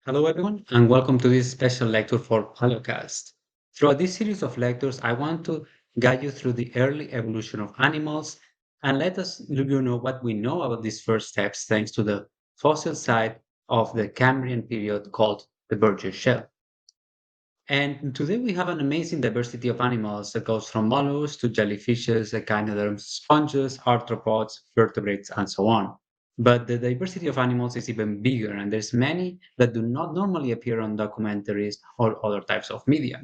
Hello, everyone, and welcome to this special lecture for Paleocast. Throughout this series of lectures, I want to guide you through the early evolution of animals and let us know what we know about these first steps thanks to the fossil side of the Cambrian period called the Burgess Shale. And today we have an amazing diversity of animals that goes from mollusks to jellyfishes, echinoderms, sponges, arthropods, vertebrates, and so on. But the diversity of animals is even bigger, and there's many that do not normally appear on documentaries or other types of media.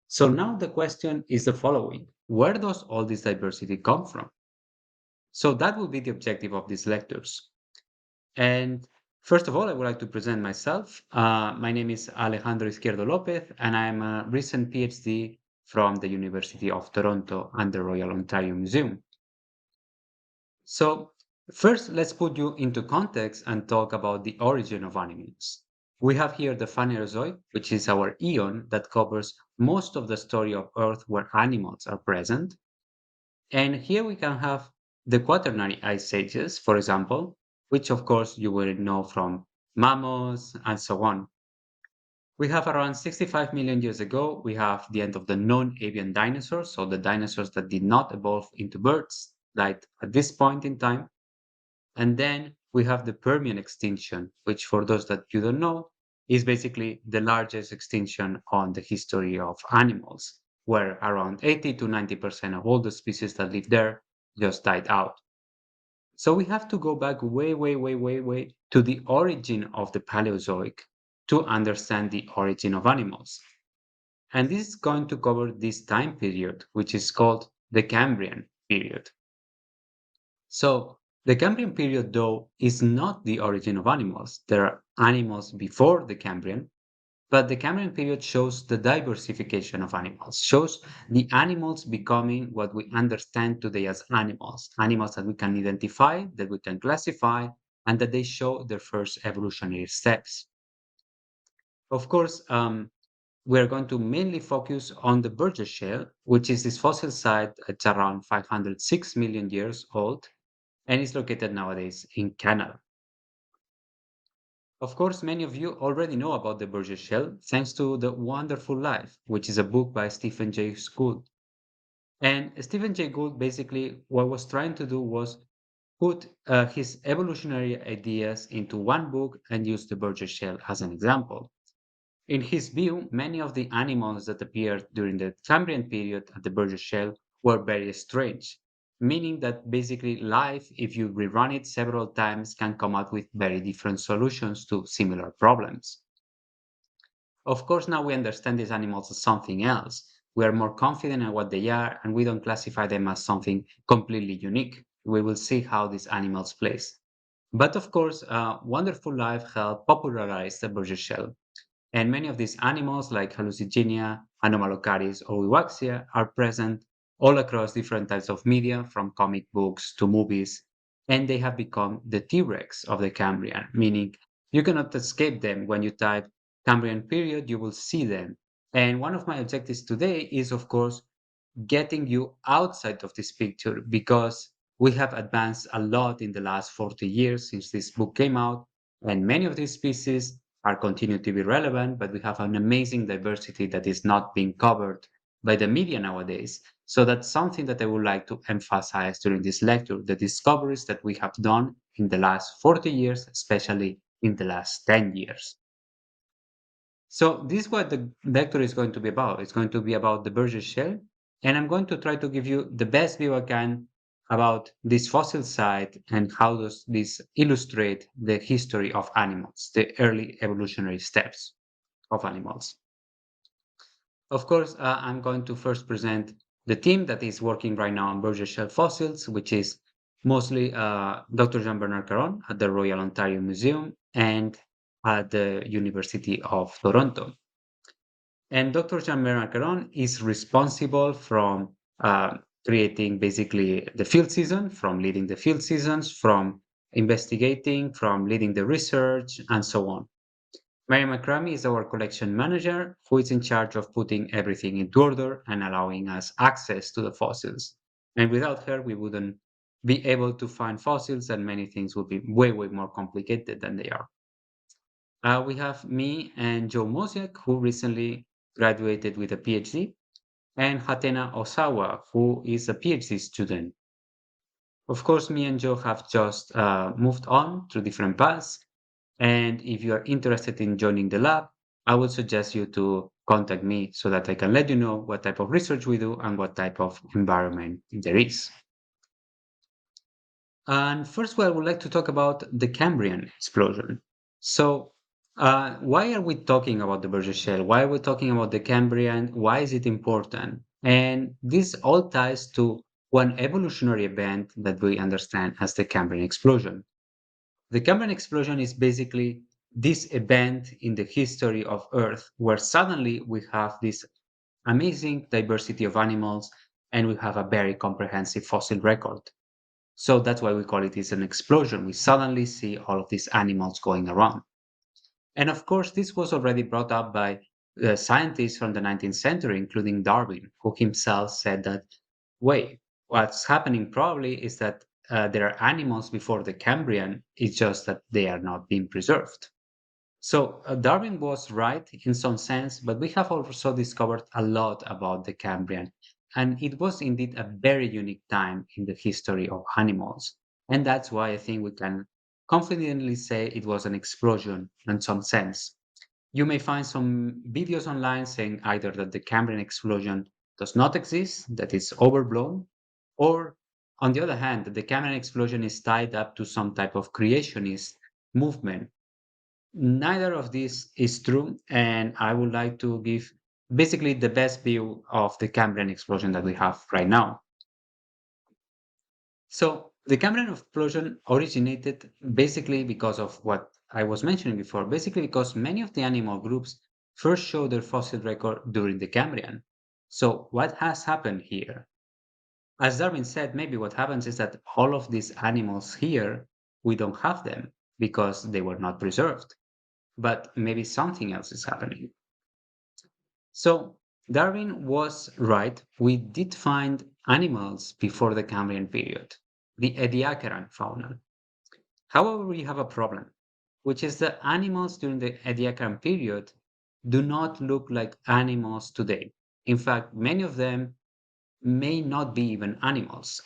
So now the question is the following: where does all this diversity come from? So that will be the objective of these lectures. And first of all, I would like to present myself. My name is Alejandro Izquierdo-Lopez, and I'm a recent PhD from the University of Toronto and the Royal Ontario Museum. So, first, let's put you into context and talk about the origin of animals. We have here the Phanerozoic, which is our eon that covers most of the story of Earth where animals are present. And here we can have the Quaternary ice ages, for example, which of course you will know from mammals and so on. We have around 65 million years ago, we have the end of the non-avian dinosaurs, so the dinosaurs that did not evolve into birds, died at this point in time. And then we have the Permian extinction, which for those that you don't know, is basically the largest extinction on the history of animals, where around 80 to 90% of all the species that live there just died out. So we have to go back way, way, way, way, way to the origin of the Paleozoic to understand the origin of animals. And this is going to cover this time period, which is called the Cambrian period. So the Cambrian period, though, is not the origin of animals. There are animals before the Cambrian, but the Cambrian period shows the diversification of animals, shows the animals becoming what we understand today as animals, animals that we can identify, that we can classify, and that they show their first evolutionary steps. Of course, we're going to mainly focus on the Burgess Shale, which is this fossil site. It's around 506 million years old and is located nowadays in Canada. Of course, many of you already know about the Burgess Shell thanks to The Wonderful Life, which is a book by Stephen Jay Gould. And Stephen Jay Gould basically what was trying to do was put his evolutionary ideas into one book and use the Burgess Shell as an example. In his view, many of the animals that appeared during the Cambrian period at the Burgess Shale were very strange, meaning that basically life, if you rerun it several times, can come up with very different solutions to similar problems. Of course, now we understand these animals as something else. We are more confident in what they are, and we don't classify them as something completely unique. We will see how these animals place. But of course, Wonderful Life helped popularize the Burgess Shell. And many of these animals, like Hallucigenia, Anomalocaris, or Wiwaxia, are present all across different types of media, from comic books to movies, and they have become the T-Rex of the Cambrian, meaning you cannot escape them. When you type Cambrian period, you will see them. And one of my objectives today is, of course, getting you outside of this picture because we have advanced a lot in the last 40 years since this book came out, and many of these species are continuing to be relevant, but we have an amazing diversity that is not being covered by the media nowadays. So that's something that I would like to emphasize during this lecture, the discoveries that we have done in the last 40 years, especially in the last 10 years. So this is what the lecture is going to be about. It's going to be about the Burgess Shell, and I'm going to try to give you the best view I can about this fossil site and how does this illustrate the history of animals, the early evolutionary steps of animals. Of course, I'm going to first present the team that is working right now on Burgess Shell fossils, which is mostly Dr. Jean-Bernard Caron at the Royal Ontario Museum and at the University of Toronto. And Dr. Jean-Bernard Caron is responsible from creating basically the field season, from leading the field seasons, from investigating, from leading the research, and so on. Mary McCramey is our collection manager, who is in charge of putting everything into order and allowing us access to the fossils. And without her, we wouldn't be able to find fossils, and many things would be way, way more complicated than they are. We have me and Joe Mosiak, who recently graduated with a PhD, and Hatena Osawa, who is a PhD student. Of course, me and Joe have just moved on to different paths. And if you are interested in joining the lab, I would suggest you to contact me so that I can let you know what type of research we do and what type of environment there is. And first, I would like to talk about the Cambrian explosion. So, why are we talking about the Burgess Shale? Why are we talking about the Cambrian? Why is it important? And this all ties to one evolutionary event that we understand as the Cambrian explosion. The Cambrian explosion is basically this event in the history of Earth where suddenly we have this amazing diversity of animals and we have a very comprehensive fossil record. So that's why we call it is an explosion. We suddenly see all of these animals going around. And of course, this was already brought up by scientists from the 19th century, including Darwin, who himself said that, wait, what's happening probably is that there are animals before the Cambrian, it's just that they are not being preserved. So Darwin was right in some sense, but we have also discovered a lot about the Cambrian. And it was indeed a very unique time in the history of animals. And that's why I think we can confidently say it was an explosion in some sense. You may find some videos online saying either that the Cambrian explosion does not exist, that it's overblown, or on the other hand, that the Cambrian explosion is tied up to some type of creationist movement. Neither of these is true, and I would like to give basically the best view of the Cambrian explosion that we have right now. So, the Cambrian explosion originated basically because of what I was mentioning before, basically because many of the animal groups first showed their fossil record during the Cambrian. So, what has happened here? As Darwin said, maybe what happens is that all of these animals here, we don't have them because they were not preserved, but maybe something else is happening. So Darwin was right. We did find animals before the Cambrian period, the Ediacaran fauna. However, we have a problem, which is that animals during the Ediacaran period do not look like animals today. In fact, many of them may not be even animals.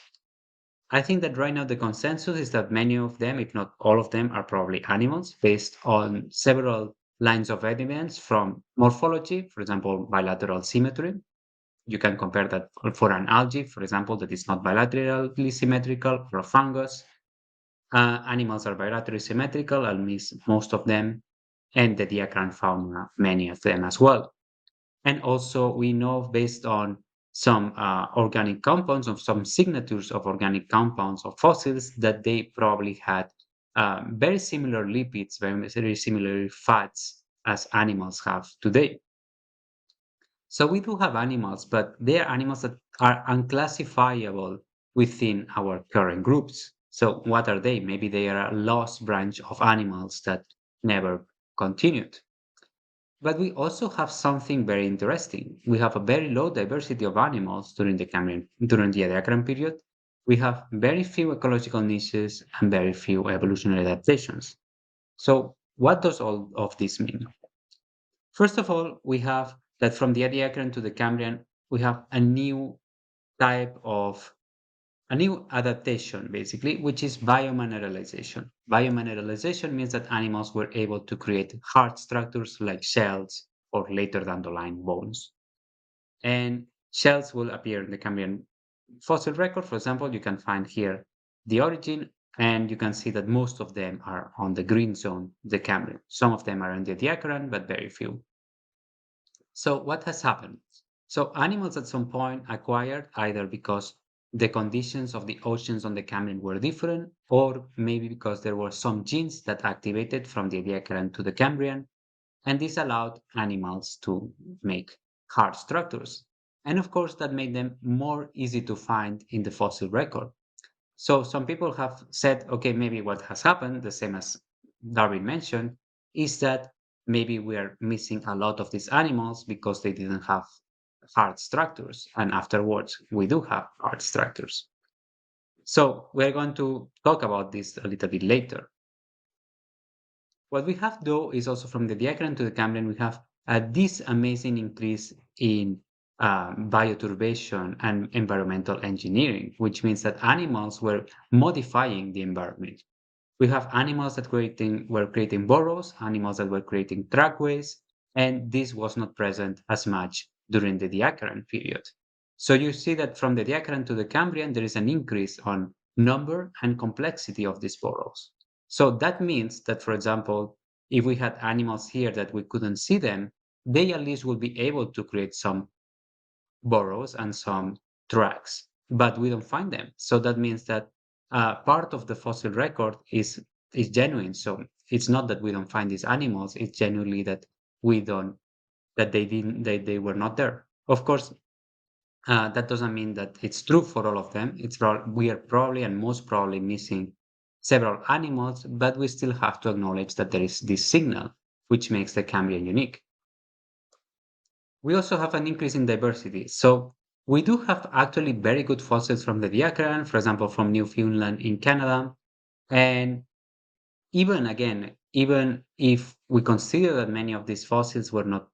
I think that right now the consensus is that many of them, if not all of them, are probably animals based on several lines of evidence from morphology, for example, bilateral symmetry. You can compare that for an algae, for example, that is not bilaterally symmetrical, or a fungus. Animals are bilaterally symmetrical, at least most of them, and the diagram fauna, many of them as well. And also, we know based on some organic compounds, of some signatures of organic compounds of fossils, that they probably had very similar lipids, very similar fats as animals have today. So we do have animals, but they are animals that are unclassifiable within our current groups. So what are they? Maybe they are a lost branch of animals that never continued. But we also have something very interesting. We have a very low diversity of animals during the Ediacaran period. We have very few ecological niches and very few evolutionary adaptations. So what does all of this mean? First of all, we have that from the Ediacaran to the Cambrian, we have type of a new adaptation, basically, which is biomineralization. Biomineralization means that animals were able to create hard structures like shells or later down the line bones. And shells will appear in the Cambrian fossil record. For example, you can find here the origin, and you can see that most of them are on the green zone, the Cambrian. Some of them are in the Ediacaran, but very few. So what has happened? So animals at some point acquired either because the conditions of the oceans on the Cambrian were different, or maybe because there were some genes that activated from the Ediacaran to the Cambrian, and this allowed animals to make hard structures. And of course, that made them more easy to find in the fossil record. So some people have said, okay, maybe what has happened, the same as Darwin mentioned, is that maybe we are missing a lot of these animals because they didn't have hard structures. And afterwards, we do have hard structures. So we're going to talk about this a little bit later. What we have though is also from the Ediacaran to the Cambrian, we have this amazing increase in bioturbation and environmental engineering, which means that animals were modifying the environment. We have animals that were creating burrows, animals that were creating trackways, and this was not present as much during the Ediacaran period. So you see that from the Ediacaran to the Cambrian, there is an increase on number and complexity of these burrows. So that means that, for example, if we had animals here that we couldn't see them, they at least will be able to create some burrows and some tracks, but we don't find them. So that means that part of the fossil record is genuine. So it's not that we don't find these animals; it's genuinely that we don't that they didn't they were not there. Of course, that doesn't mean that it's true for all of them. We are probably and most probably missing several animals, but we still have to acknowledge that there is this signal which makes the Cambrian unique. We also have an increase in diversity. So we do have actually very good fossils from the Ediacaran, for example, from Newfoundland in Canada. And even if we consider that many of these fossils were not,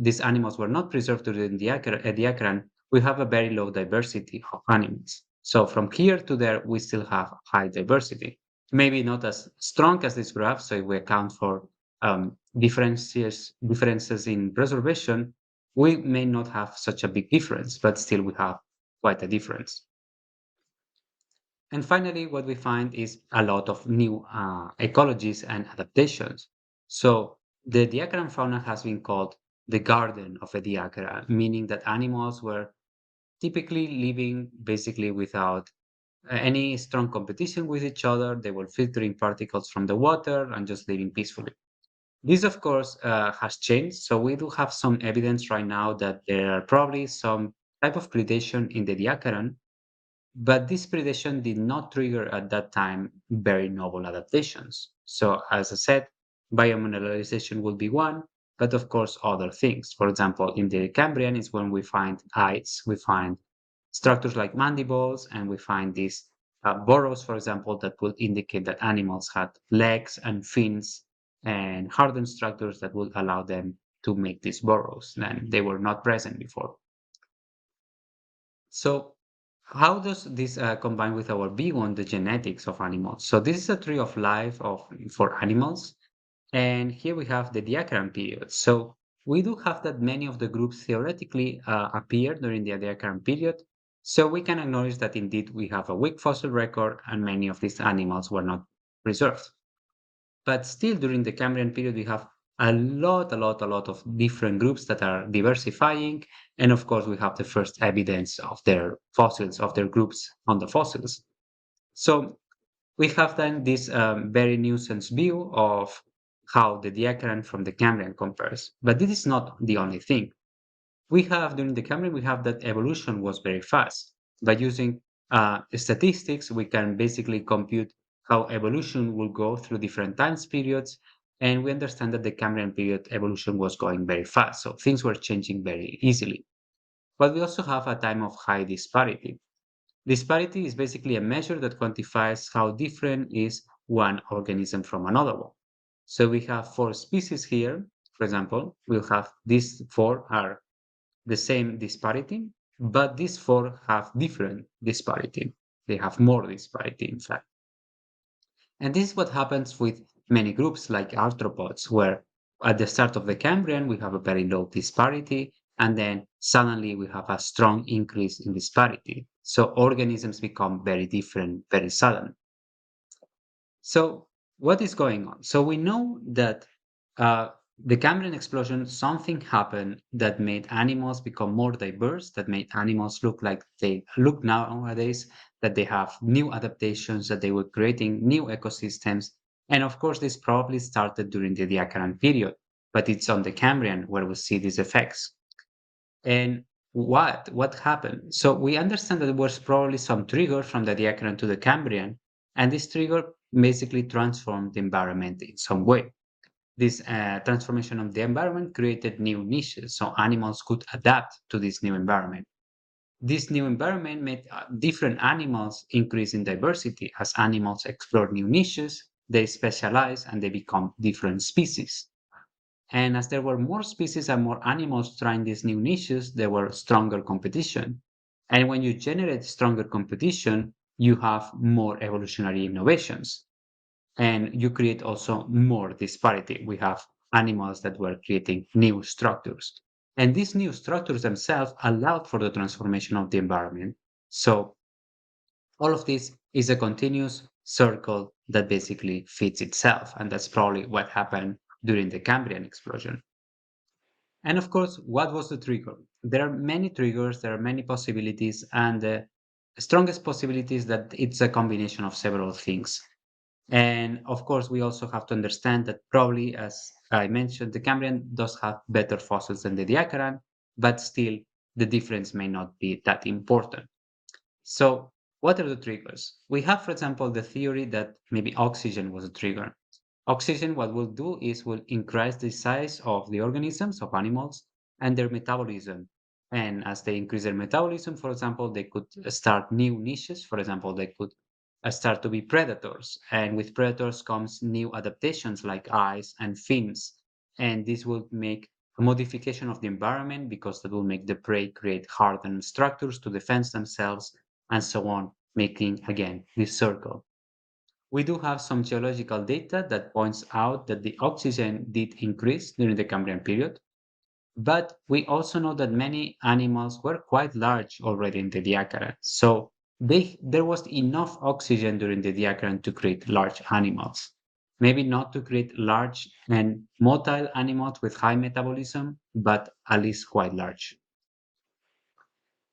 these animals were not preserved during the Ediacaran, we have a very low diversity of animals. So from here to there, we still have high diversity. Maybe not as strong as this graph. So if we account for differences in preservation, we may not have such a big difference, but still we have quite a difference. And finally, what we find is a lot of new ecologies and adaptations. So the Ediacaran fauna has been called the garden of Ediacara, meaning that animals were typically living basically without any strong competition with each other. They were filtering particles from the water and just living peacefully. This, of course, has changed. So we do have some evidence right now that there are probably some type of predation in the Ediacaran, but this predation did not trigger at that time very novel adaptations. So, as I said, biomineralization would be one, but of course, other things. For example, in the Cambrian is when we find eyes, we find structures like mandibles, and we find these burrows, for example, that will indicate that animals had legs and fins and hardened structures that would allow them to make these burrows, and they were not present before. So, how does this combine with our big one, the genetics of animals? So, this is a tree of life for animals, and here we have the Ediacaran period. So, we do have that many of the groups theoretically appear during the Ediacaran period. So, we can acknowledge that indeed we have a weak fossil record, and many of these animals were not preserved. But still, during the Cambrian period, we have a lot of different groups that are diversifying. And of course, we have the first evidence of their fossils, of their groups on the fossils. So we have then this very nuanced view of how the Diacaran from the Cambrian compares. But this is not the only thing. We have during the Cambrian, we have that evolution was very fast. By using statistics, we can basically compute how evolution will go through different time periods. And we understand that the Cambrian period evolution was going very fast. So things were changing very easily. But we also have a time of high disparity. Disparity is basically a measure that quantifies how different is one organism from another one. So we have four species here. For example, we'll have these four are the same disparity, but these four have different disparity. They have more disparity, in fact. And this is what happens with many groups like arthropods, where at the start of the Cambrian, we have a very low disparity, and then suddenly we have a strong increase in disparity. So organisms become very different very sudden. So what is going on? So we know that uh, the Cambrian explosion, something happened that made animals become more diverse, that made animals look like they look nowadays, that they have new adaptations, that they were creating new ecosystems. And of course, this probably started during the Ediacaran period, but it's on the Cambrian where we see these effects. And what happened? So we understand that there was probably some trigger from the Ediacaran to the Cambrian, and this trigger basically transformed the environment in some way. This transformation of the environment created new niches, so animals could adapt to this new environment. This new environment made different animals increase in diversity as animals explored new niches, they specialize and they become different species. And as there were more species and more animals trying these new niches, there were stronger competition. And when you generate stronger competition, you have more evolutionary innovations. And you create also more disparity. We have animals that were creating new structures. And these new structures themselves allowed for the transformation of the environment. So all of this is a continuous circle that basically feeds itself. And that's probably what happened during the Cambrian explosion. And of course, what was the trigger? There are many triggers, there are many possibilities, and the strongest possibility is that it's a combination of several things. And of course, we also have to understand that probably, as I mentioned, the Cambrian does have better fossils than the Ediacaran, but still the difference may not be that important. So, what are the triggers? We have, for example, the theory that maybe oxygen was a trigger. Oxygen, what will do is will increase the size of the organisms, of animals, and their metabolism. And as they increase their metabolism, for example, they could start new niches. For example, they could start to be predators. And with predators comes new adaptations like eyes and fins. And this will make a modification of the environment because that will make the prey create hardened structures to defend themselves and so on, making again this circle. We do have some geological data that points out that the oxygen did increase during the Cambrian period, but we also know that many animals were quite large already in the Ediacaran. So there was enough oxygen during the Ediacaran to create large animals. Maybe not to create large and motile animals with high metabolism, but at least quite large.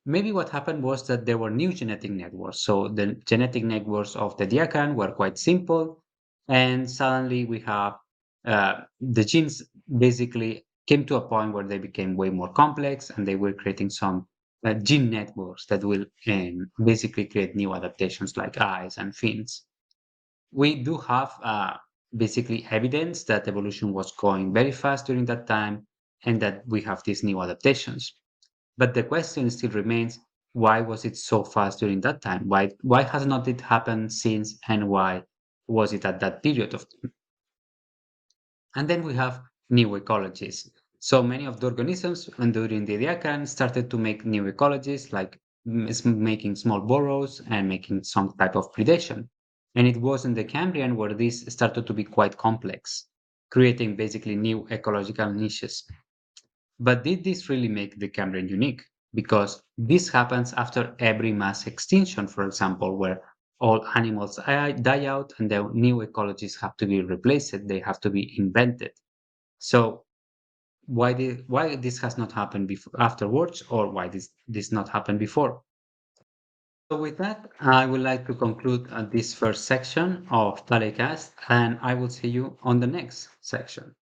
Maybe what happened was that there were new genetic networks. So the genetic networks of the diacan were quite simple. And suddenly we have the genes basically came to a point where they became way more complex and they were creating some gene networks that will basically create new adaptations like eyes and fins. We do have basically evidence that evolution was going very fast during that time and that we have these new adaptations. But the question still remains, why was it so fast during that time? Why has not it happened since, and why was it at that period of time? And then we have new ecologies. So many of the organisms and during the Ediacaran started to make new ecologies, like making small burrows and making some type of predation. And it was in the Cambrian where this started to be quite complex, creating basically new ecological niches. But did this really make the Cambrian unique? Because this happens after every mass extinction, for example, where all animals die out and the new ecologies have to be replaced, they have to be invented. So why this has not happened before afterwards, or why this not happened before? So with that, I would like to conclude this first section of Palaecast, and I will see you on the next section.